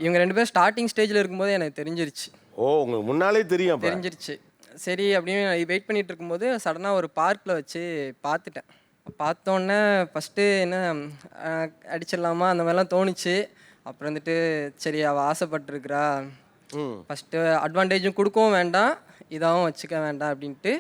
இவங்க 2 பேரும் ஸ்டார்ட்டிங் ஸ்டேஜில் இருக்கும்போது எனக்கு தெரிஞ்சிருச்சு. ஓ, உங்களுக்கு முன்னாலே தெரியும் அப்ப? தெரிஞ்சிருச்சு. சரி அப்படின்னு வெயிட் பண்ணிட்டு இருக்கும்போது சடனாக ஒரு பார்க்கில் வச்சு பார்த்துட்டேன். பார்த்தோன்னே ஃபஸ்ட்டு என்ன அடிச்சிடலாமா அந்த மாதிரிலாம் தோணுச்சு. அப்புறம் வந்துட்டு சரி அவள் ஆசைப்பட்டுருக்குறா, ஃபஸ்ட்டு அட்வான்டேஜும் கொடுக்கவும் வேண்டாம், இதாகவும் வச்சுக்க வேண்டாம் அப்படின்ட்டு.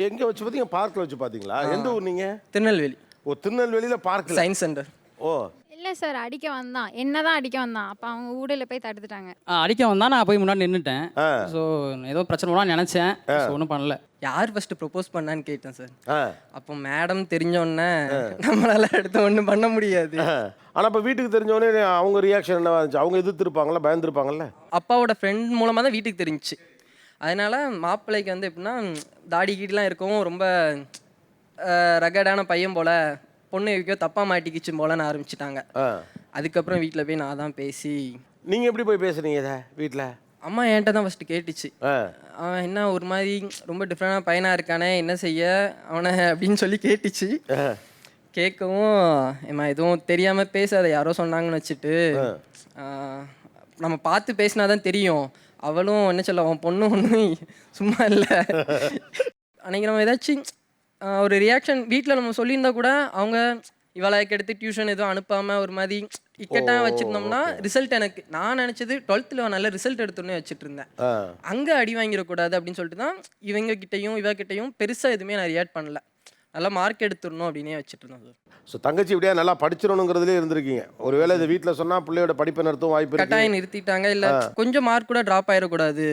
எங்கே வச்சு பார்த்தீங்க? பார்க்கில் வச்சு பார்த்தீங்களா? எந்த ஊர் நீங்கள்? திருநெல்வேலி. ஓ, திருநெல்வேலியில் பார்க்கில்? Science centre. ஓ, இல்லை சார், அடிக்க வந்தான், என்னதான் அடிக்க வந்தான். அப்போ அவங்க ஊடையில் போய் தடுத்துட்டாங்க. அடிக்க வந்தால் நான் போய் முன்னாடி நின்றுட்டேன். ஸோ ஏதோ பிரச்சனை பண்ணலாம்னு நினச்சேன். ஒன்றும் பண்ணல. யார் ஃபஸ்ட்டு ப்ரப்போஸ் பண்ணான்னு கேட்டேன் சார். அப்போ மேடம் தெரிஞ்சோடனே நம்மளால எடுத்து ஒன்றும் பண்ண முடியாது. ஆனால் இப்போ வீட்டுக்கு தெரிஞ்சோடனே அவங்க ரியாக்ஷன் என்னவா இருந்துச்சு? அவங்க எதிர்த்துருப்பாங்களா, பயந்துருப்பாங்கல்ல? அப்பாவோட ஃப்ரெண்ட் மூலமாக தான் வீட்டுக்கு தெரிஞ்சிச்சு. அதனால மாப்பிள்ளைக்கு வந்து எப்படின்னா தாடி கீடெலாம் இருக்கவும் ரொம்ப ரகடான பையன் போல், பொண்ணு எதுக்கோ தப்பாக மாட்டிக்கிச்சு போலன்னு ஆரம்பிச்சிட்டாங்க. அதுக்கப்புறம் வீட்டில் போய் நான் தான் பேசி. நீங்கள் எப்படி போய் பேசுனீங்க இதை வீட்டில்? அம்மா என்கிட்ட தான் ஃபஸ்ட்டு கேட்டுச்சு. அவன் என்ன ஒரு மாதிரி ரொம்ப டிஃப்ரெண்டான பையனாக இருக்கானே, என்ன செய்ய அவனை அப்படின்னு சொல்லி கேட்டுச்சு. கேட்கவும் ஏம்மா எதுவும் தெரியாமல் பேசாத, யாரோ சொன்னாங்கன்னு வச்சுட்டு நம்ம பார்த்து பேசினா தான் தெரியும். அவளும் என்ன சொல்ல, அவன் பொண்ணு ஒன்றும் சும்மா இல்லை. அன்றைக்கி நம்ம ஏதாச்சும் ஒரு ரியாக்ஷன் வீட்டில் நம்ம சொல்லியிருந்தா கூட அவங்க இவளைக்கு எடுத்து டியூஷன் எதுவும் அனுப்பாமல் ஒரு மாதிரி இக்கட்டாக வச்சுருந்தோம்னா ரிசல்ட் எனக்கு நான் நினச்சது 12th நல்ல ரிசல்ட் எடுத்துன்னே வச்சுட்டு இருந்தேன். அங்கே அடி வாங்கிடக்கூடாது அப்படின்னு சொல்லிட்டு தான் இவங்க கிட்டையும் இவகிட்டையும் பெருசாக எதுவுமே நான் ரியாக்ட் பண்ணல. நல்லா மார்க் எடுத்துடணும் அப்படின்னே வச்சுட்டு இருந்தோம் சார். ஸோ தங்கச்சி இப்படியா நல்லா படிச்சிடணுங்கிறதுலே இருந்திருக்கீங்க. ஒருவேளை இது வீட்டில் சொன்னால் பிள்ளையோட படிப்பை நிறுத்தும் வாய்ப்பு இருக்கு. கட்டாயம் நிறுத்திட்டாங்க. இல்லை கொஞ்சம் மார்க் கூட ட்ராப் ஆகிடக்கூடாது,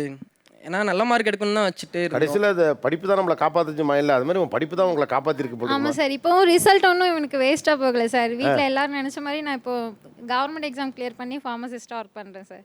ஏன்னா நல்ல மார்க் எடுக்கணும் தான் வச்சுட்டு கடைசியில் அது படிப்பு தான் நம்மளை காப்பாற்றுச்சு இல்லை, அது மாதிரி படிப்பு தான் உங்களை காப்பாற்றிருக்கு போல. ஆமாம் சார், இப்போவும் ரிசல்ட் ஒன்றும் இவனுக்கு வேஸ்ட்டாக போகலை சார். வீட்டில் எல்லாரும் நினச்ச மாதிரி நான் இப்போது கவர்மெண்ட் எக்ஸாம் கிளியர் பண்ணி ஃபார்மசிஸ்ட்டாக ஒர்க் பண்ணுறேன் சார்.